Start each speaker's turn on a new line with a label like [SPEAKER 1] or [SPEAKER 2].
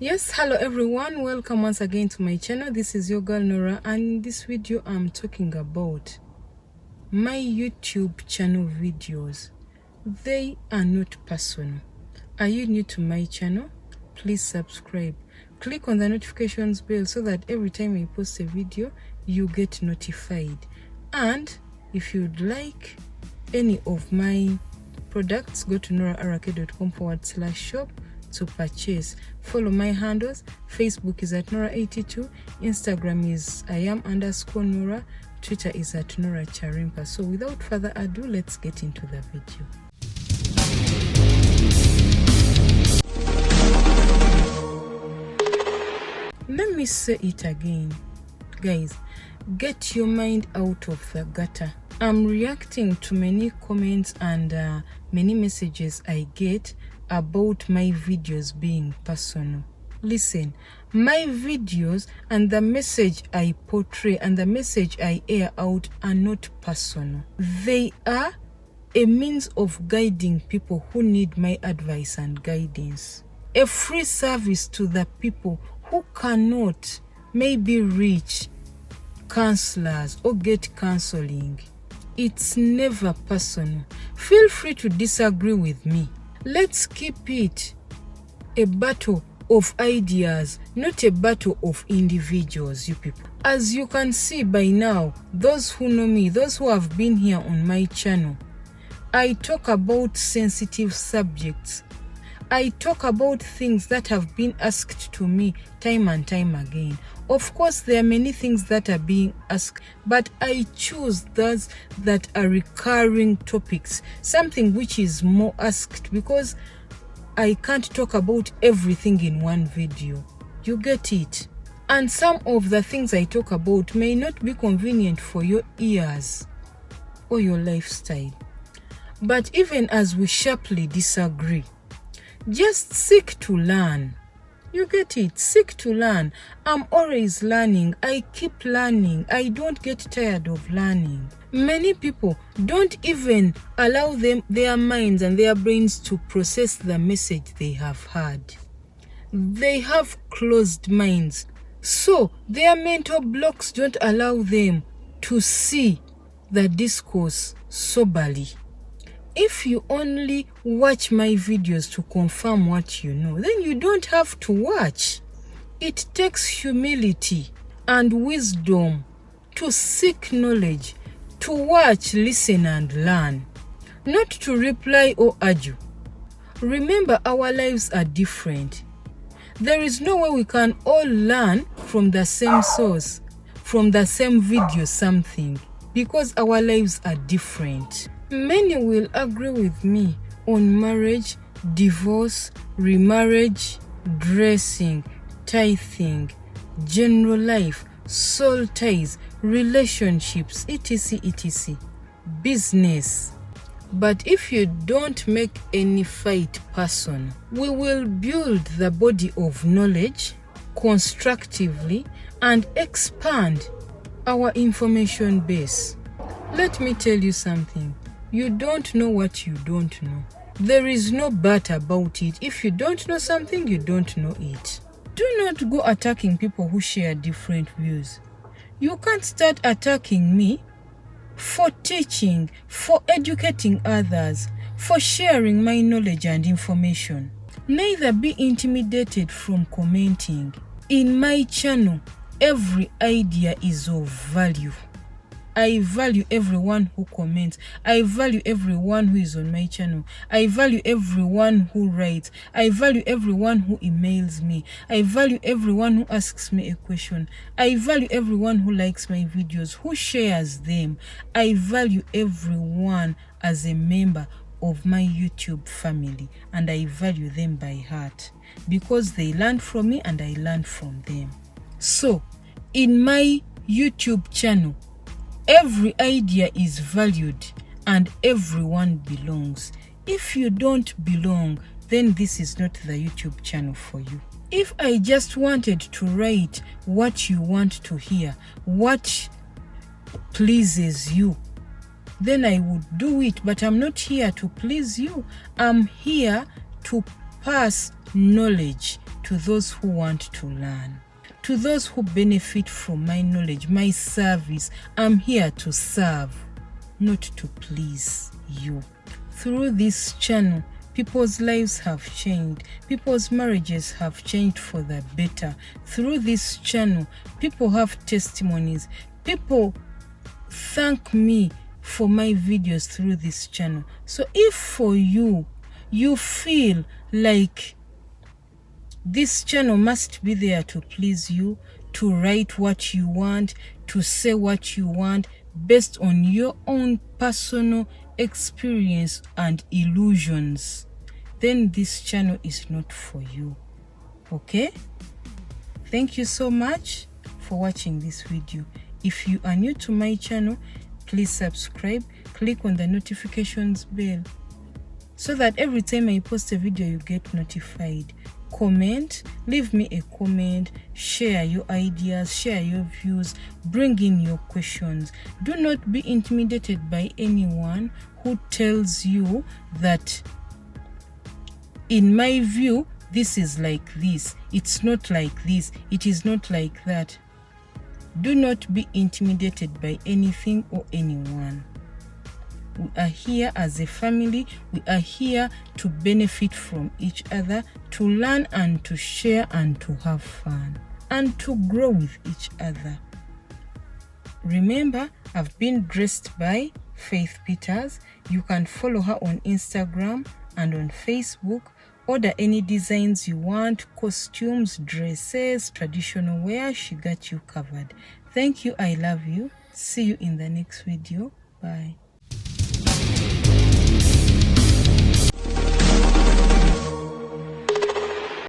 [SPEAKER 1] Yes, hello everyone, welcome once again to my channel. This is your girl Nora, and in this video I'm talking about my YouTube channel videos. They are not personal. Are you new to my channel? Please subscribe. Click on the notifications bell so that every time I post a video you get notified. And if you'd like any of my products, go to noraarake.com/shop to purchase. Follow my handles. Facebook is at Nora82, Instagram is @I am_Nora, Twitter is at Nora Charimpa. So without further ado, let's get into the video. Let me say it again, guys, get your mind out of the gutter. I'm reacting to many comments and many messages I get about my videos being personal. Listen, my videos and the message I portray and the message I air out are not personal. They are a means of guiding people who need my advice and guidance. A free service to the people who cannot maybe reach counselors or get counseling. It's never personal. Feel free to disagree with me. Let's keep it a battle of ideas, not a battle of individuals, you people. As you can see by now, those who know me, those who have been here on my channel, I talk about sensitive subjects. I talk about things that have been asked to me time and time again. Of course, there are many things that are being asked, but I choose those that are recurring topics, something which is more asked, because I can't talk about everything in one video. You get it? And some of the things I talk about may not be convenient for your ears or your lifestyle. But even as we sharply disagree, just seek to learn. You get it? Seek to learn. I'm always learning. I keep learning. I don't get tired of learning. Many people don't even allow their minds and their brains to process the message they have heard. They have closed minds. So their mental blocks don't allow them to see the discourse soberly. If you only watch my videos to confirm what you know, then you don't have to watch. It takes humility and wisdom to seek knowledge, to watch, listen and learn, not to reply or argue. Remember, our lives are different. There is no way we can all learn from the same source, from the same video something, because our lives are different. Many will agree with me on marriage, divorce, remarriage, dressing, tithing, general life, soul ties, relationships, etc, etc, business. But if you don't make any fight personal, we will build the body of knowledge constructively and expand our information base. Let me tell you something. You don't know what you don't know. There is no but about it. If you don't know something, you don't know it. Do not go attacking people who share different views. You can't start attacking me for teaching, for educating others, for sharing my knowledge and information. Neither be intimidated from commenting. In my channel, every idea is of value. I value everyone who comments. I value everyone who is on my channel. I value everyone who writes. I value everyone who emails me. I value everyone who asks me a question. I value everyone who likes my videos, who shares them. I value everyone as a member of my YouTube family, and I value them by heart because they learn from me and I learn from them. So, in my YouTube channel, every idea is valued and everyone belongs. If you don't belong, then this is not the YouTube channel for you. If I just wanted to write what you want to hear, what pleases you, then I would do it. But I'm not here to please you. I'm here to pass knowledge, to those who want to learn, to those who benefit from my knowledge, my service. I'm here to serve, not to please you. Through this channel, people's lives have changed. People's marriages have changed for the better. Through this channel, people have testimonies. People thank me for my videos through this channel. So if for you, you feel like this channel must be there to please you, to write what you want, to say what you want, based on your own personal experience and illusions, then this channel is not for you. Okay? Thank you so much for watching this video. If you are new to my channel, please subscribe, click on the notifications bell so that every time I post a video you get notified. Comment, leave me a comment, share your ideas, share your views, bring in your questions. Do not be intimidated by anyone who tells you that, in my view, this is like this, it's not like this, it is not like that. Do not be intimidated by anything or anyone. We are here as a family. We are here to benefit from each other, to learn and to share and to have fun and to grow with each other. Remember, I've been dressed by Faith Peters. You can follow her on Instagram and on Facebook. Order any designs you want, costumes, dresses, traditional wear. She got you covered. Thank you. I love you. See you in the next video. Bye.